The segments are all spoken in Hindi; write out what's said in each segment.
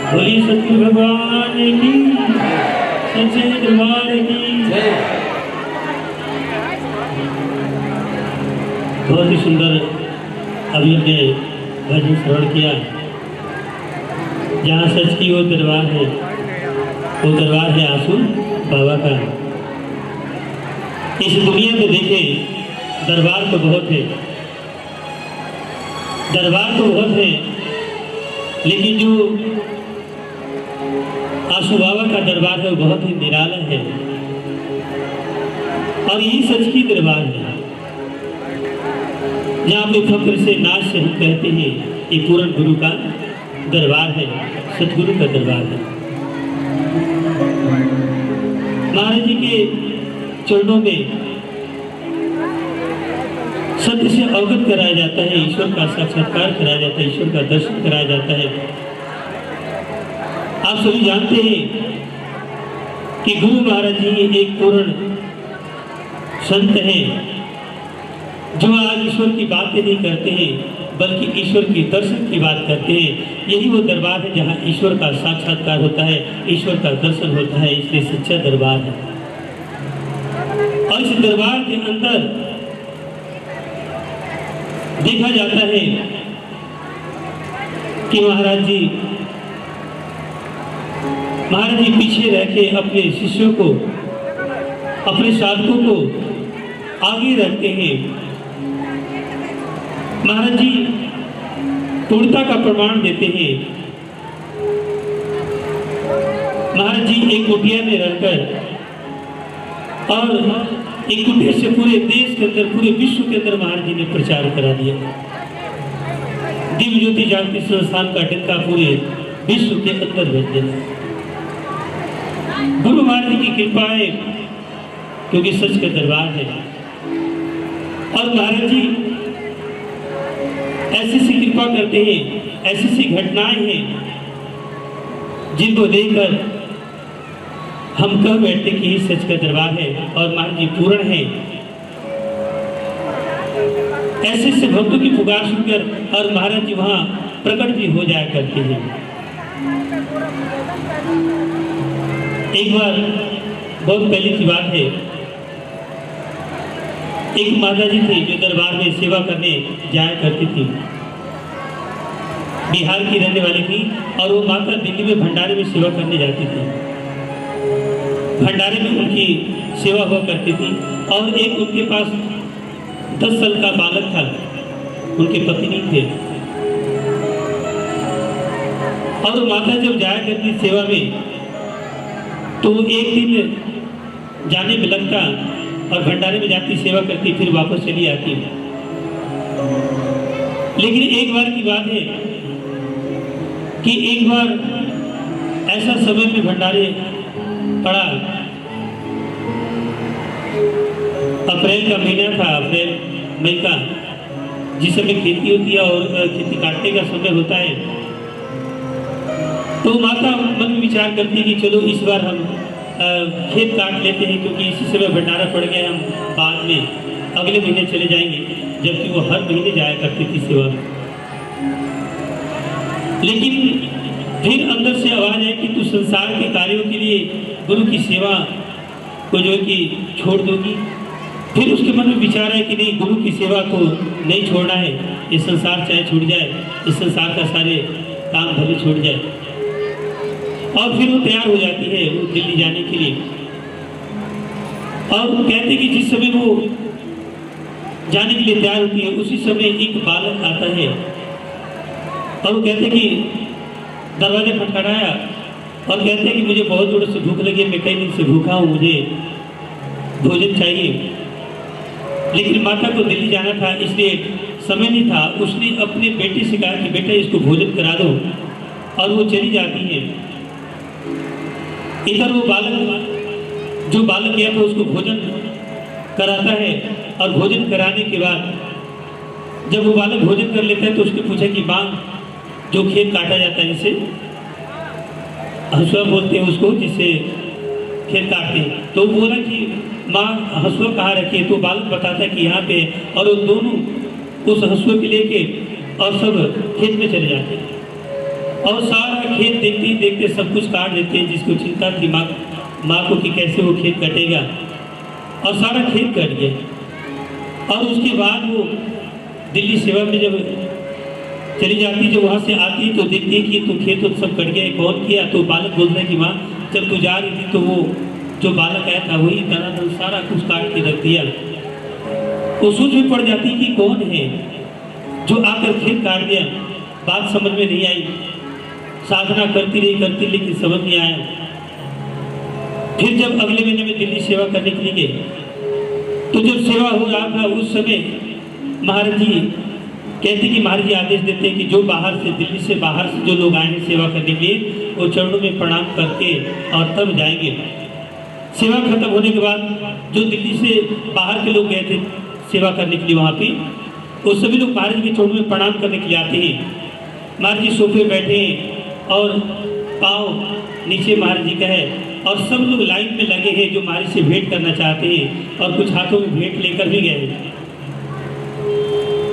बोलिए सतगुरु भगवान की, सच्चे दरबार की। बहुत ही सुंदर अभी हमने भजन श्रवण किया। जहाँ सच की वो दरबार है, वो दरबार है आंसू बाबा का। इस दुनिया में देखें दरबार तो बहुत है, दरबार तो बहुत है, लेकिन जो आंसू बाबा का दरबार है वो बहुत ही निराला है। और यही सच की दरबार है, जहाँ पे फक्र से नाच से हम कहते हैं ये पूर्ण गुरु का दरबार है, सतगुरु का दरबार है। महाराज जी के चरणों में सत्य से अवगत कराया जाता है, ईश्वर का साक्षात्कार कराया जाता है, ईश्वर का दर्शन कराया जाता है। आप सभी जानते हैं कि गुरु महाराज जी एक पूर्ण संत हैं, जो आज ईश्वर की बातें नहीं करते हैं बल्कि ईश्वर की दर्शन की बात करते हैं। यही वो दरबार है जहाँ ईश्वर का साक्षात्कार होता है, ईश्वर का दर्शन होता है, इसलिए सच्चा दरबार है। और इस दरबार के अंदर देखा जाता है कि महाराज जी पीछे रह के अपने शिष्यों को, अपने साधकों को आगे रखते हैं। महाराज जी पूर्णता का प्रमाण देते हैं। महाराज जी एक कुटिया में रहकर और एक कुटिया से पूरे देश के अंदर, पूरे विश्व के अंदर महाराज जी ने प्रचार करा दिया। दिव्य ज्योति जागृति संस्थान का डंका पूरे विश्व के अंदर भेज दिया। गुरु महाराज जी की कृपा है, क्योंकि सच का दरबार है। और महाराज जी ऐसी सी कृपा करते हैं, ऐसी सी घटनाएं हैं जिनको देखकर हम कह बैठते कि ये सच का दरबार है और महाराज जी पूर्ण है। ऐसे से भक्तों की पुकार सुनकर और महाराज जी वहां प्रकट भी हो जाया करते हैं। एक बार बहुत पहले की बात है, एक माता जी थी जो दरबार में सेवा करने जाया करती थी। बिहार की रहने वाली थी और वो माता दिल्ली में भंडारे में सेवा करने जाती थी। भंडारे में उनकी सेवा हुआ करती थी और एक उनके पास 10 साल का बालक था, उनके पति नहीं थे। और माता जब जाया करती सेवा में तो एक दिन जाने में लगता और भंडारे में जाती, सेवा करती, फिर वापस चली आती। लेकिन एक बार की बात है कि एक बार ऐसा समय में भंडारे पड़ा, अप्रैल का महीना था, अप्रैल मई का, जिस समय खेती होती है और खेती काटने का समय होता है। तो माता मन में विचार करती है कि चलो इस बार हम खेत काट लेते हैं, क्योंकि इसी समय भंडारा पड़ गया, हम बाद में अगले महीने चले जाएंगे। जबकि वो हर महीने जाया करती थी सेवा में। लेकिन फिर अंदर से आवाज है कि तू संसार के कार्यों के लिए गुरु की सेवा को जो है कि छोड़ दोगी। फिर उसके मन में विचार है कि नहीं, गुरु की सेवा को नहीं छोड़ना है, ये संसार चाहे छूट जाए, इस संसार का सारे काम भले छूट जाए। और फिर वो तैयार हो जाती है वो दिल्ली जाने के लिए। और कहते कि जिस समय वो जाने के लिए तैयार होती है, उसी समय एक बालक आता है और वो कहते कि दरवाजा खटखटाया और कहते हैं कि मुझे बहुत जोर से भूख लगी है, मैं कई दिन से भूखा हूँ, मुझे भोजन चाहिए। लेकिन माता को दिल्ली जाना था, इसलिए समय नहीं था। उसने अपने बेटे से कहा कि बेटा इसको भोजन करा दो, और वो चली जाती है। इधर वो बालक, जो बालक गया था, उसको भोजन कराता है। और भोजन कराने के बाद जब वो बालक भोजन कर लेता है तो उसने पूछा कि माँ, जो खेत काटा जाता है, जिसे हंसुआ बोलते हैं उसको, जिससे खेत काटते हैं, तो बोला कि माँ हंसुआ कहाँ रखी है? तो बालक बताता है कि यहाँ पे। और वो दोनों उस हंसुए के लेके और सब खेत में चले जाते हैं। और सारा खेत देखते ही देखते सब कुछ काट देते हैं। जिसको चिंता थी माँ को कि कैसे वो खेत कटेगा, और सारा खेत कट गया। और उसके बाद वो दिल्ली सेवा में जब चली जाती, जब वहाँ से आती तो देखती है कि तो खेत तो सब कट गया, कौन किया? तो बालक बोलता है कि माँ जब तू जा रही थी तो वो जो बालक आया था वही दरादर सारा कुछ काट के रख दिया। वो सोच में पड़ जाती कि कौन है जो आकर खेत काट दिया। बात समझ में नहीं आई, साधना करती रही लेकिन समझ नहीं आया। फिर जब अगले महीने में दिल्ली सेवा करने के लिए गए तो जब सेवा हो रहा था उस समय महाराज जी कहते कि महाराज जी आदेश देते हैं कि जो बाहर से दिल्ली से बाहर से जो लोग आए हैं सेवा करने के लिए वो चरणों में प्रणाम करके और तब जाएंगे। सेवा खत्म होने के बाद जो दिल्ली से बाहर के लोग गए थे सेवा करने के लिए वहाँ पे, वो सभी लोग महाराज जी के चरणों में प्रणाम करने के लिए आते हैं। महाराज जी सोफे बैठे हैं और पाँव नीचे महाराज जी का है और सब लोग लाइन में लगे हैं जो महाराज से भेंट करना चाहते हैं और कुछ हाथों में भेंट लेकर भी गए हैं।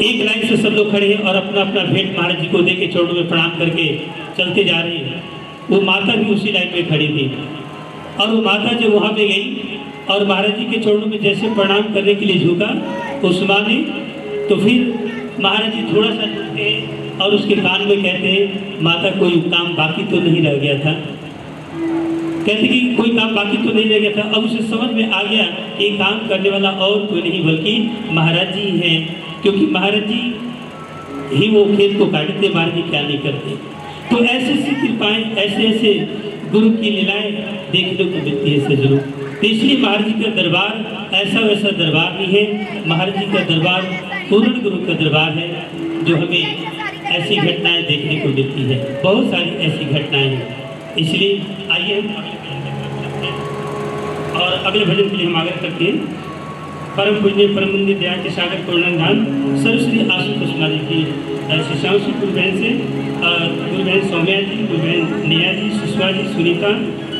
एक लाइन से सब लोग खड़े हैं और अपना अपना भेंट महाराज जी को दे के चरणों में प्रणाम करके चलते जा रहे हैं। वो माता भी उसी लाइन में खड़ी थी और वो माता जब वहाँ पे गई और महाराज जी के चरणों में जैसे प्रणाम करने के लिए झुका उस माँ ने, तो फिर महाराज जी थोड़ा सा झुकते हैं और उसके कान में कहते हैं माता कोई काम बाकी तो नहीं रह गया था। कहते कि कोई काम बाकी तो नहीं रह गया था। अब उसे समझ में आ गया कि काम करने वाला और कोई नहीं बल्कि महाराज जी हैं, क्योंकि महाराज जी ही वो खेत को काटते, महाराज जी क्या नहीं करते। तो ऐसे ऐसी कृपाएं, ऐसे ऐसे गुरु की लीलाएं देखने को मिलती है सज्जनों। तो इसलिए महाराज जी का दरबार ऐसा वैसा दरबार नहीं है। महाराज जी का दरबार पूर्ण गुरु का दरबार है जो हमें ऐसी घटनाएं देखने को मिलती है। बहुत सारी ऐसी घटनाएं हैं। इसलिए आइए और अगले भजन के लिए हम आग्रह करते हैं परम पूज्य परम मंदिर दया के सागर करुणाधाम सर्वश्री आशुतोष जी की शिष्याओं से गुरु बहन से गुरु बहन सौम्या जी, गुरु बहन नेहा जी, सुषमा जी, सुनीता,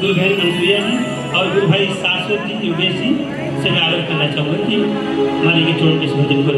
गुरु बहन अनुसुईया जी और गुरु भाई शाश्वत जी, योगेश जी से मैं आग्रह करना चाहूँगा कि हमारे के चोट के इस भजन को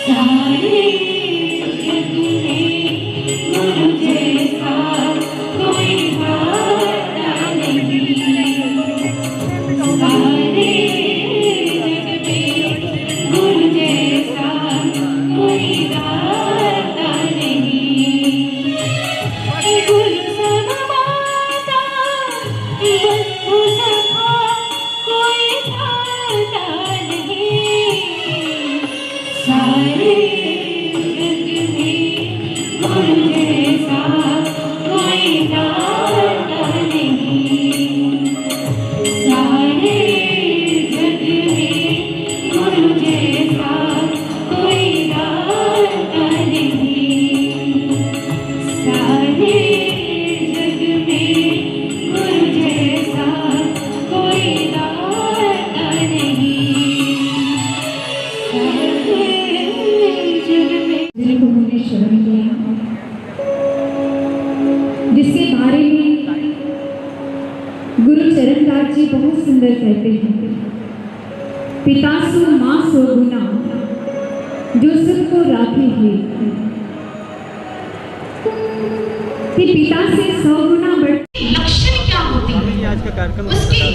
सारे जग में गुरु जैसा कोई दाता नहीं। सारे जग में गुरु जैसा कोई दाता नहीं। गुरु सममाता बंधु सखा कोई दाता नहीं। सारे जग में गुरु जैसा कोई दाता नहीं। सारे जग में गुरु जैसा कोई दाता नहीं। सारे जग में गुरु जैसा कोई दाता नहीं। सारे जग में दिल को हमने श्रवण किया, जिसके बारे में गुरु चरणदास जी बहुत सुंदर कहते हैं। पिता सो माँ सो गुना, जो सुख को राखी है। कि पिता से 100 गुना बढ़ लक्षण क्या होती है, उसके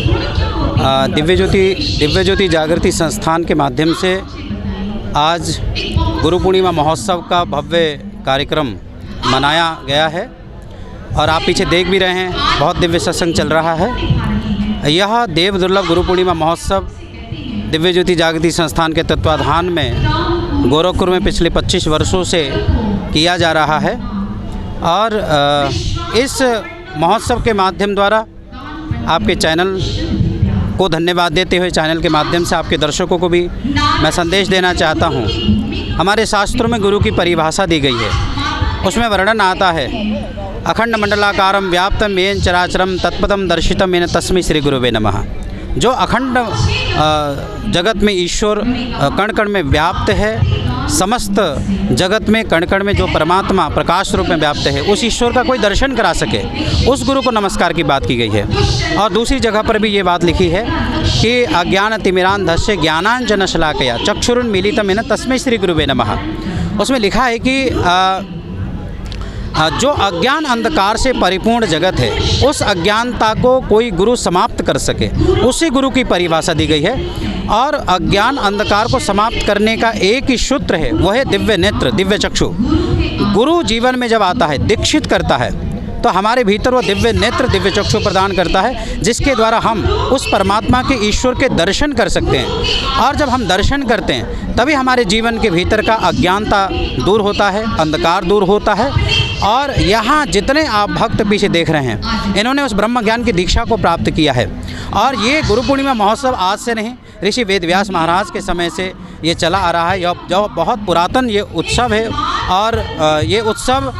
गुण क्या होते हैं। दिव्य ज्योति जागृति संस्थान के माध्यम से आज गुरु पूर्णिमा महोत्सव का भव्य कार्यक्रम मनाया गया है और आप पीछे देख भी रहे हैं, बहुत दिव्य सत्संग चल रहा है। यह देव दुर्लभ गुरु पूर्णिमा महोत्सव दिव्य ज्योति जागृति संस्थान के तत्वाधान में गोरखपुर में पिछले 25 वर्षों से किया जा रहा है और इस महोत्सव के माध्यम द्वारा आपके चैनल को धन्यवाद देते हुए चैनल के माध्यम से आपके दर्शकों को भी मैं संदेश देना चाहता हूँ। हमारे शास्त्रों में गुरु की परिभाषा दी गई है, उसमें वर्णन आता है अखंड मंडलाकारम व्याप्तम येन चराचरम तत्पदम दर्शितम येन तस्मै श्री गुरुवे नमः। जो अखंड जगत में ईश्वर कण कण में व्याप्त है, समस्त जगत में कण कण में जो परमात्मा प्रकाश रूप में व्याप्त है, उस ईश्वर का कोई दर्शन करा सके, उस गुरु को नमस्कार की बात की गई है। और दूसरी जगह पर भी ये बात लिखी है कि अज्ञान तिमिरान्धस्य ज्ञानांजन शलाकया चक्षुरुन्मीलितं येन तस्मै श्री गुरुवे नमः। उसमें लिखा है कि जो अज्ञान अंधकार से परिपूर्ण जगत है, उस अज्ञानता को कोई गुरु समाप्त कर सके, उसी गुरु की परिभाषा दी गई है। और अज्ञान अंधकार को समाप्त करने का एक ही सूत्र है, वह है दिव्य नेत्र, दिव्य चक्षु। गुरु जीवन में जब आता है, दीक्षित करता है, तो हमारे भीतर वो दिव्य नेत्र, दिव्य चक्षु प्रदान करता है, जिसके द्वारा हम उस परमात्मा के ईश्वर के दर्शन कर सकते हैं। और जब हम दर्शन करते हैं, तभी हमारे जीवन के भीतर का अज्ञानता दूर होता है, अंधकार दूर होता है। और यहाँ जितने आप भक्त पीछे देख रहे हैं, इन्होंने उस ब्रह्म ज्ञान की दीक्षा को प्राप्त किया है। और ये गुरु पूर्णिमा महोत्सव आज से नहीं, ऋषि वेदव्यास महाराज के समय से ये चला आ रहा है। जो बहुत पुरातन ये उत्सव है और ये उत्सव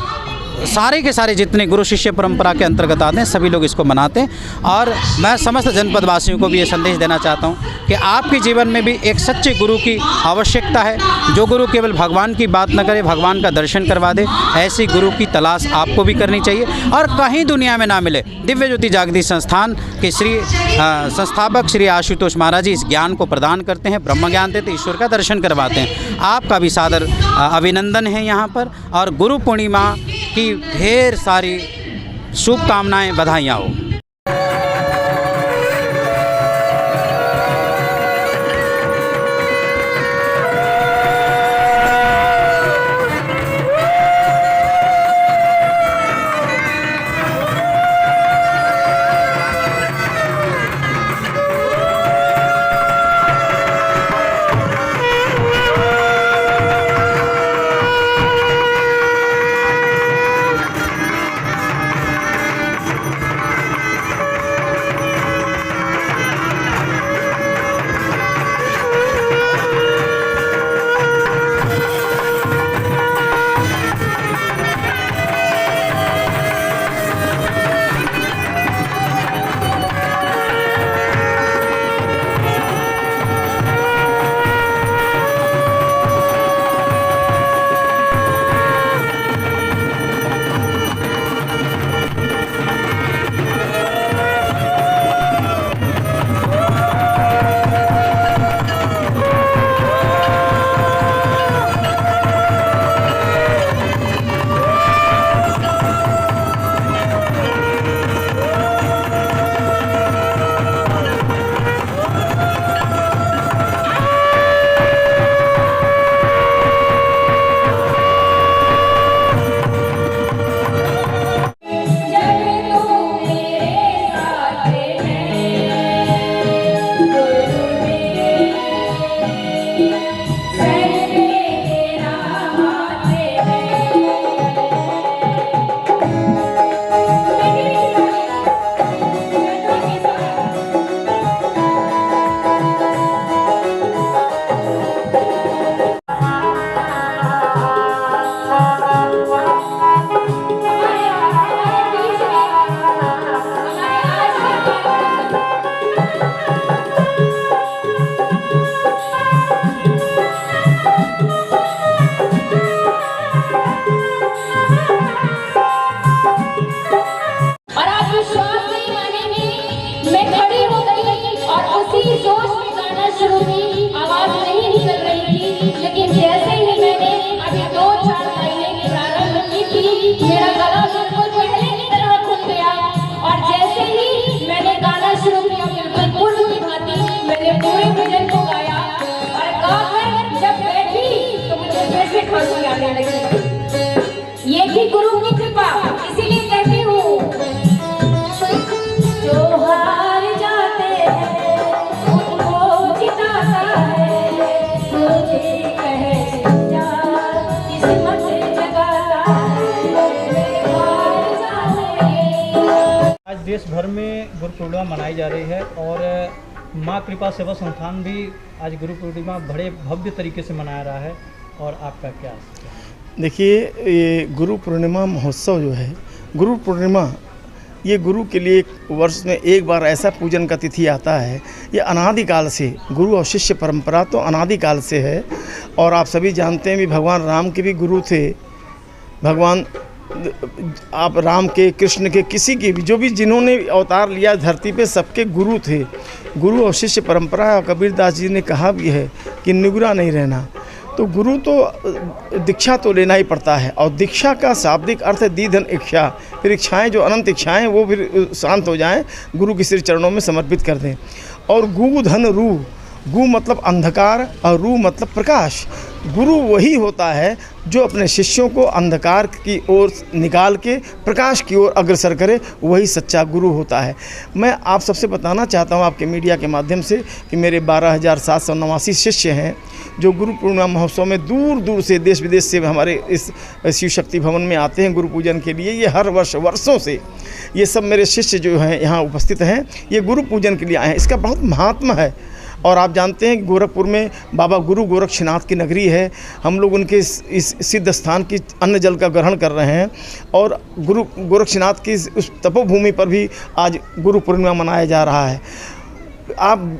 सारे के सारे जितने गुरु शिष्य परंपरा के अंतर्गत आते हैं, सभी लोग इसको मनाते हैं। और मैं समस्त जनपद वासियों को भी ये संदेश देना चाहता हूँ कि आपके जीवन में भी एक सच्चे गुरु की आवश्यकता है, जो गुरु केवल भगवान की बात न करे, भगवान का दर्शन करवा दे। ऐसी गुरु की तलाश आपको भी करनी चाहिए और कहीं दुनिया में ना मिले। दिव्य ज्योति जागृति संस्थान के संस्थापक श्री आशुतोष महाराज जी इस ज्ञान को प्रदान करते हैं, ब्रह्म ज्ञान देते, ईश्वर का दर्शन करवाते हैं। आपका भी सादर अभिनंदन है यहाँ पर। और गुरु पूर्णिमा की ढेर सारी शुभकामनाएं, बधाइयाँ हो। भर में गुरु पूर्णिमा मनाई जा रही है और माँ कृपा सेवा संस्थान भी आज गुरु पूर्णिमा बड़े भव्य तरीके से मना रहा है, और आपका क्या? देखिए, ये गुरु पूर्णिमा महोत्सव जो है, गुरु पूर्णिमा ये गुरु के लिए वर्ष में एक बार ऐसा पूजन का तिथि आता है। ये अनादिकाल से गुरु और शिष्य परंपरा तो अनादिकाल से है, और आप सभी जानते हैं भी भगवान राम के भी गुरु थे। भगवान आप राम के, कृष्ण के, किसी के भी जो भी जिन्होंने अवतार लिया धरती पे, सबके गुरु थे। गुरु और शिष्य परंपरा, और कबीरदास जी ने कहा भी है कि निगुरा नहीं रहना। तो गुरु तो दीक्षा तो लेना ही पड़ता है, और दीक्षा का शाब्दिक अर्थ है दीधन इच्छा। फिर इच्छाएं जो अनंत इच्छाएं वो फिर शांत हो जाएं, गुरु के श्री चरणों में समर्पित कर दें। और गु धन रू, गु मतलब अंधकार और रू मतलब प्रकाश। गुरु वही होता है जो अपने शिष्यों को अंधकार की ओर निकाल के प्रकाश की ओर अग्रसर करे, वही सच्चा गुरु होता है। मैं आप सबसे बताना चाहता हूँ आपके मीडिया के माध्यम से कि मेरे 12,789 शिष्य हैं जो गुरु पूर्णिमा महोत्सव में दूर दूर से, देश विदेश से हमारे इस शिव शक्ति भवन में आते हैं गुरु पूजन के लिए। ये हर वर्ष वर्षों से ये सब मेरे शिष्य जो हैं यहाँ उपस्थित हैं, ये गुरु पूजन के लिए आए हैं। इसका बहुत महात्मा है। और आप जानते हैं कि गोरखपुर में बाबा गुरु गोरक्षनाथ की नगरी है। हम लोग उनके इस सिद्ध स्थान की अन्न जल का ग्रहण कर रहे हैं, और गुरु गोरक्षनाथ की उस तपोभूमि पर भी आज गुरु पूर्णिमा मनाया जा रहा है। आप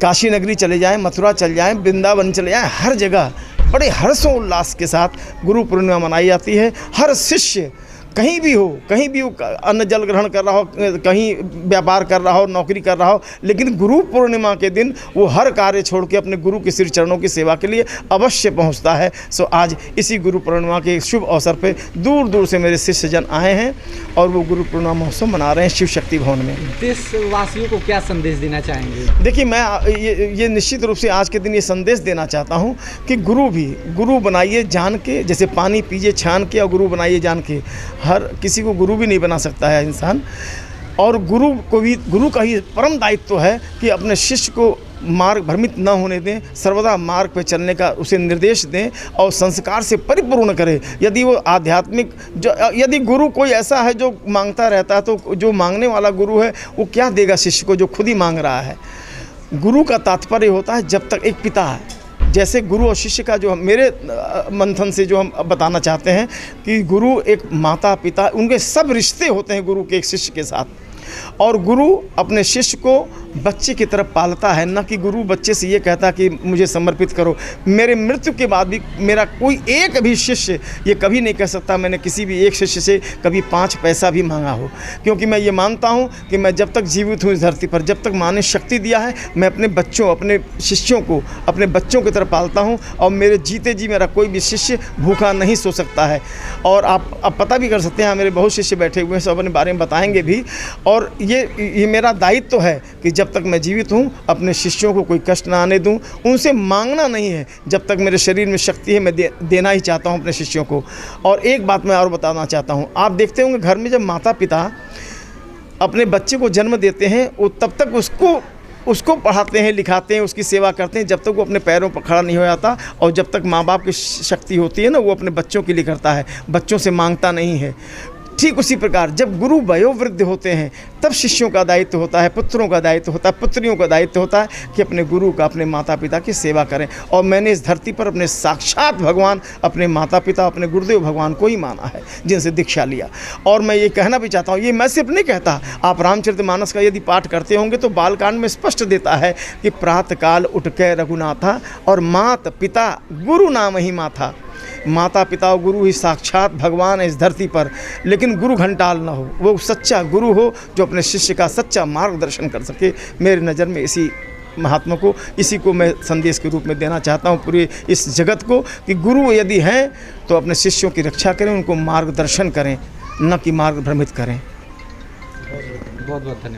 काशी नगरी चले जाएं, मथुरा चले जाएं, वृंदावन चले जाएं, हर जगह बड़े हर्षोल्लास के साथ गुरु पूर्णिमा मनाई जाती है। हर शिष्य कहीं भी हो, अन्न जल ग्रहण कर रहा हो, कहीं व्यापार कर रहा हो, नौकरी कर रहा हो, लेकिन गुरु पूर्णिमा के दिन वो हर कार्य छोड़ के अपने गुरु के श्री चरणों की सेवा के लिए अवश्य पहुंचता है। सो आज इसी गुरु पूर्णिमा के शुभ अवसर पे दूर दूर से मेरे शिष्यजन आए हैं और वो गुरु पूर्णिमा महोत्सव मना रहे हैं शिव शक्ति भवन में। देशवासियों को क्या संदेश देना चाहेंगे? देखिए, मैं ये निश्चित रूप से आज के दिन ये संदेश देना चाहता हूँ कि गुरु बनाइए जान के, जैसे पानी पीजिए छान के, और गुरु बनाइए जान के। हर किसी को गुरु भी नहीं बना सकता है इंसान, और गुरु का ही परम दायित्व है कि अपने शिष्य को मार्ग भ्रमित न होने दें, सर्वदा मार्ग पर चलने का उसे निर्देश दें और संस्कार से परिपूर्ण करें। यदि वो आध्यात्मिक यदि गुरु कोई ऐसा है जो मांगता रहता है, तो जो मांगने वाला गुरु है वो क्या देगा शिष्य को जो खुद ही मांग रहा है। गुरु का तात्पर्य होता है जब तक एक पिता है, जैसे गुरु और शिष्य का जो मेरे मंथन से जो हम बताना चाहते हैं कि गुरु एक माता पिता, उनके सब रिश्ते होते हैं गुरु के एक शिष्य के साथ। और गुरु अपने शिष्य को बच्चे की तरफ पालता है, न कि गुरु बच्चे से ये कहता कि मुझे समर्पित करो। मेरे मृत्यु के बाद भी मेरा कोई एक भी शिष्य ये कभी नहीं कह सकता मैंने किसी भी एक शिष्य से कभी 5 पैसा भी मांगा हो, क्योंकि मैं ये मानता हूँ कि मैं जब तक जीवित हूँ इस धरती पर, जब तक माँ ने शक्ति दिया है, मैं अपने शिष्यों को अपने बच्चों की तरफ पालता हूँ, और मेरे जीते जी मेरा कोई भी शिष्य भूखा नहीं सो सकता है। और आप पता भी कर सकते हैं, मेरे बहुत शिष्य बैठे हुए हैं, सब अपने बारे में बताएंगे भी। और ये मेरा दायित्व है कि जब तक मैं जीवित हूँ अपने शिष्यों को कोई कष्ट ना आने दूँ। उनसे मांगना नहीं है, जब तक मेरे शरीर में शक्ति है मैं देना ही चाहता हूँ अपने शिष्यों को। और एक बात मैं और बताना चाहता हूँ, आप देखते होंगे घर में जब माता पिता अपने बच्चे को जन्म देते हैं, वो तब तक उसको पढ़ाते हैं, लिखाते हैं, उसकी सेवा करते हैं, जब तक वो अपने पैरों पर खड़ा नहीं हो जाता। और जब तक माँ बाप की शक्ति होती है ना, वो अपने बच्चों के लिए करता है, बच्चों से मांगता नहीं है। ठीक उसी प्रकार जब गुरु वयोवृद्ध होते हैं तब शिष्यों का दायित्व होता है, पुत्रों का दायित्व होता है, पुत्रियों का दायित्व होता है कि अपने गुरु का, अपने माता पिता की सेवा करें। और मैंने इस धरती पर अपने साक्षात भगवान, अपने माता पिता, अपने गुरुदेव भगवान को ही माना है, जिनसे दीक्षा लिया। और मैं ये कहना भी चाहता हूँ, ये मैं सिर्फ नहीं कहता, आप रामचरितमानस का यदि पाठ करते होंगे तो बालकांड में स्पष्ट देता है कि प्रातःकाल उठ के रघुनाथा और मात पिता गुरु नाम ही माथा। माता पिता और गुरु ही साक्षात भगवान है इस धरती पर, लेकिन गुरु घंटाल ना हो, वो सच्चा गुरु हो जो अपने शिष्य का सच्चा मार्गदर्शन कर सके। मेरी नज़र में इसी महात्मा को, इसी को मैं संदेश के रूप में देना चाहता हूँ पूरे इस जगत को कि गुरु यदि हैं तो अपने शिष्यों की रक्षा करें, उनको मार्गदर्शन करें, न कि मार्ग भ्रमित करें। बहुत बहुत धन्यवाद।